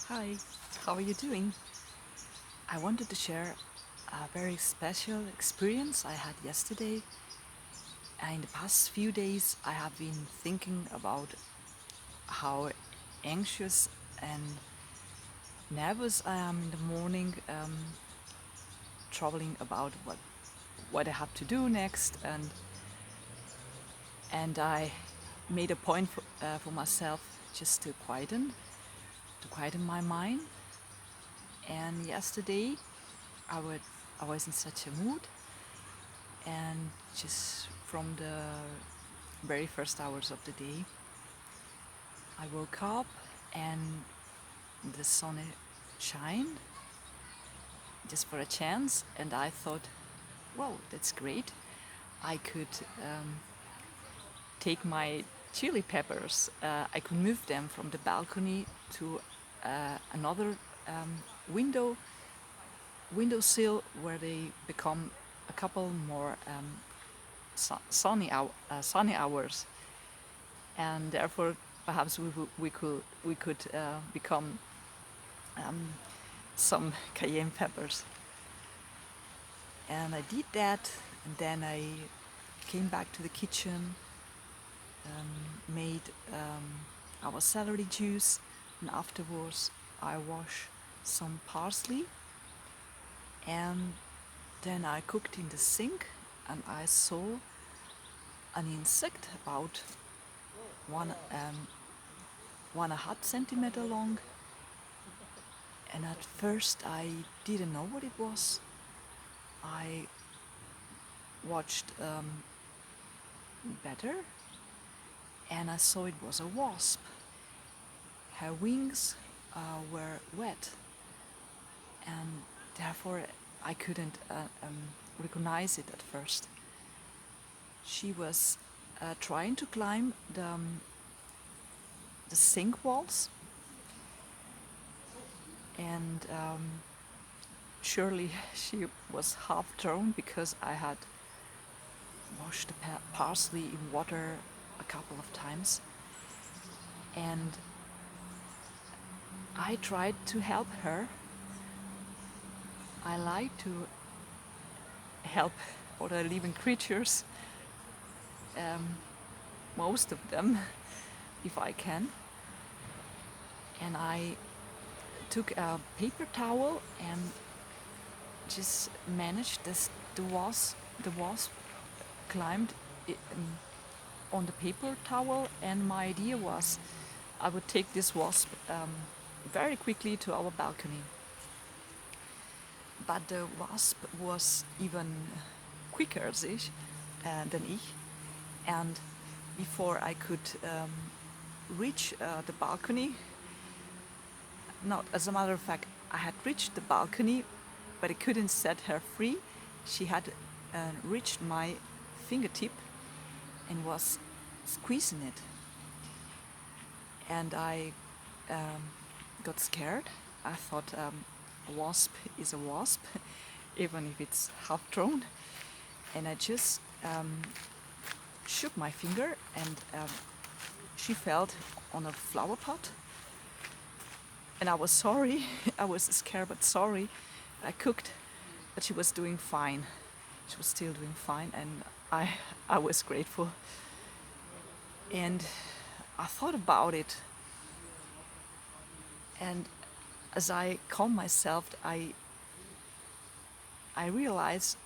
Hi, how are you doing? I wanted to share a very special experience I had yesterday. In the past few days, I have been thinking about how anxious and nervous I am in the morning, troubling about what I have to do next, and I made a point for myself just to quieten my mind. And yesterday, I would I was in such a mood, and just from the very first hours of the day, I woke up and the sun shined just for a chance, and I thought, "Wow, that's great! I could take my chili peppers. I could move them from the balcony to another window windowsill where they become a couple more sunny hours, and therefore perhaps we could become some cayenne peppers." And I did that, and then I came back to the kitchen, made our celery juice, and afterwards I wash some parsley, and then I cooked in the sink, and I saw an insect about 1.5 centimeter long. And at first I didn't know what it was. I watched better, and I saw it was a wasp. Her wings were wet, and therefore I couldn't recognize it at first. She was trying to climb the sink walls, and surely she was half drowned because I had washed the parsley in water a couple of times. And I tried to help her. I like to help other living creatures, um, most of them, if I can. And I took a paper towel and just managed this. The wasp climbed on the paper towel, and my idea was I would take this wasp very quickly to our balcony. But the wasp was even quicker than ich, and before I could reach the balcony, not as a matter of fact, I had reached the balcony, but I couldn't set her free. She had reached my fingertip and was squeezing it, and I got scared. I thought a wasp is a wasp, even if it's half drawn. And I just shook my finger, and she fell on a flower pot. And I was sorry. I was scared, but sorry. I cooked, but she was doing fine. She was still doing fine, and I was grateful. And I thought about it, and as I calmed myself, I realized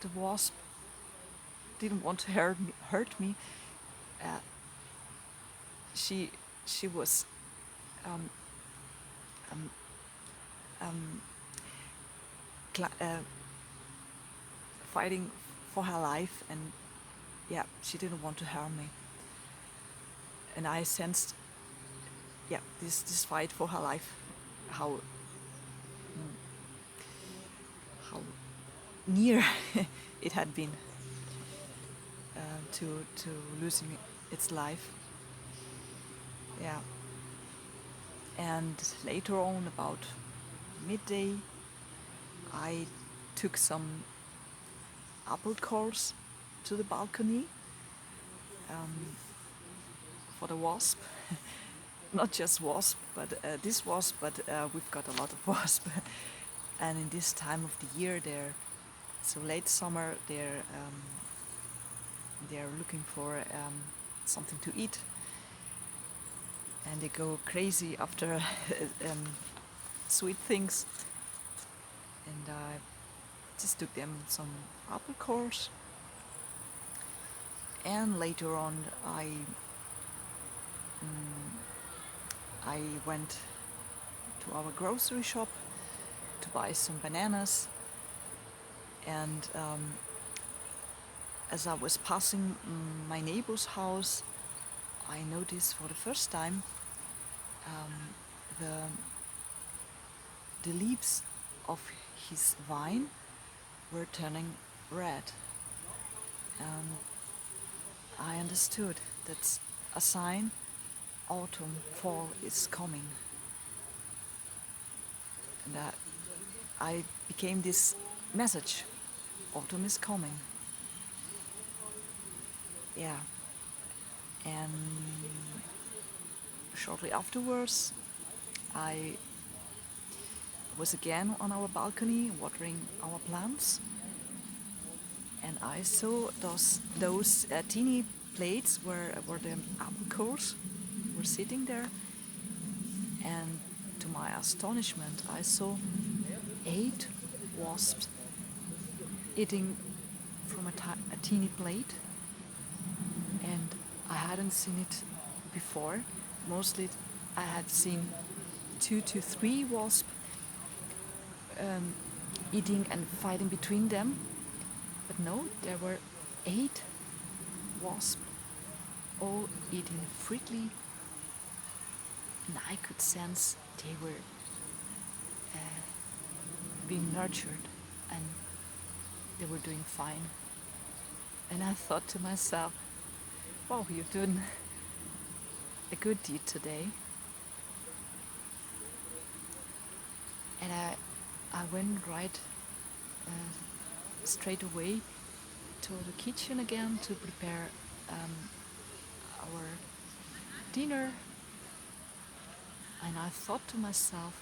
the wasp didn't want to hurt me. Uh, she she was um, um, um, fighting for her life, and yeah, she didn't want to harm me. And I sensed, yeah, this fight for her life, how how near it had been to losing its life. Yeah. And later on, about midday, I took some apple cores to the balcony um, for the wasp. not just wasp, but this wasp, but we've got a lot of wasp. And in this time of the year, so late summer, they're looking for something to eat, and they go crazy after sweet things. And I just took them some apple cores, and later on I went to our grocery shop to buy some bananas, and as I was passing my neighbor's house, I noticed for the first time the leaves of his vine were turning red. I understood that's a sign autumn, fall is coming. And I became this message, autumn is coming. Yeah. And shortly afterwards, I was again on our balcony watering our plants, and I saw those teeny plates where the apple cores were sitting there, and to my astonishment, I saw 8 wasps eating from a teeny plate, and I hadn't seen it before. Mostly, I had seen 2 to 3 wasps eating and fighting between them. But no, there were 8 wasps, all eating freely, and I could sense they were being nurtured and they were doing fine. And I thought to myself, wow, you're doing a good deed today. And I went right straight away to the kitchen again to prepare our dinner. And I thought to myself,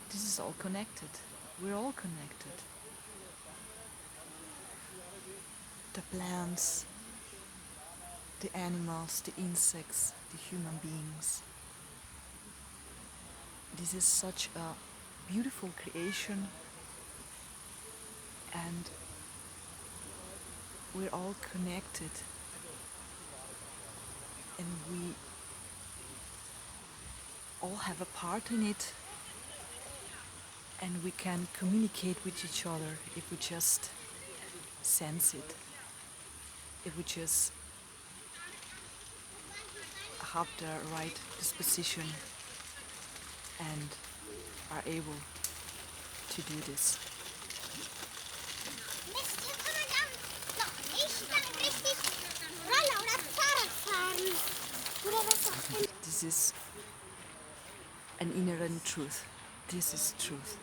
this is all connected. We're all connected. The plants, the animals, the insects, the human beings. This is such a beautiful creation, and we're all connected, and we all have a part in it, and we can communicate with each other if we just sense it, if we just have the right disposition and are able to do this. This is an inherent truth. This is truth.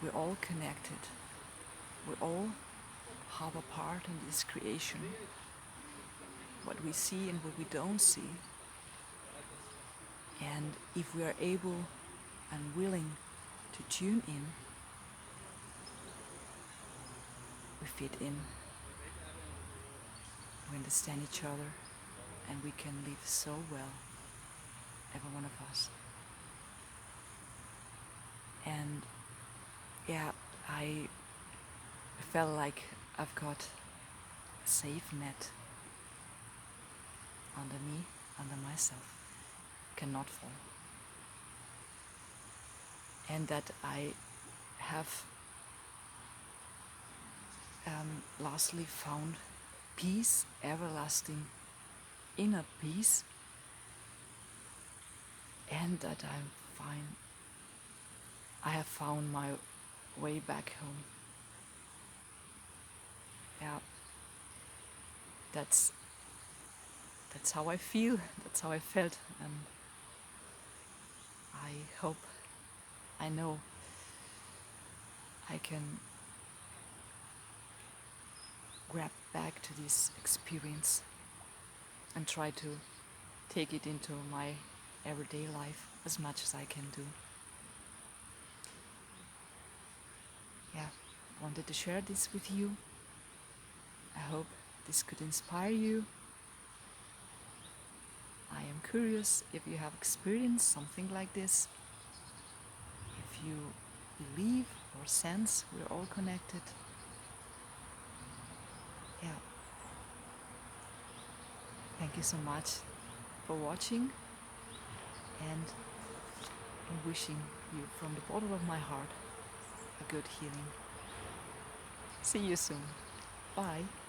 We're all connected. We all have a part in this creation. What we see and what we don't see. And if we are able and willing to tune in, we fit in, we understand each other, and we can live so well, every one of us. And yeah, I felt like I've got a safe net under me, under myself. Cannot fall. And that I have lastly found peace, everlasting inner peace, and that I have found my way back home. Yeah, that's how I feel, that's how I felt, and I hope, I know I can grab back to this experience and try to take it into my everyday life as much as I can do. Yeah, wanted to share this with you. I hope this could inspire you. I am curious if you have experienced something like this, if you believe or sense we're all connected. Yeah. Thank you so much for watching, and I'm wishing you from the bottom of my heart a good healing. See you soon. Bye.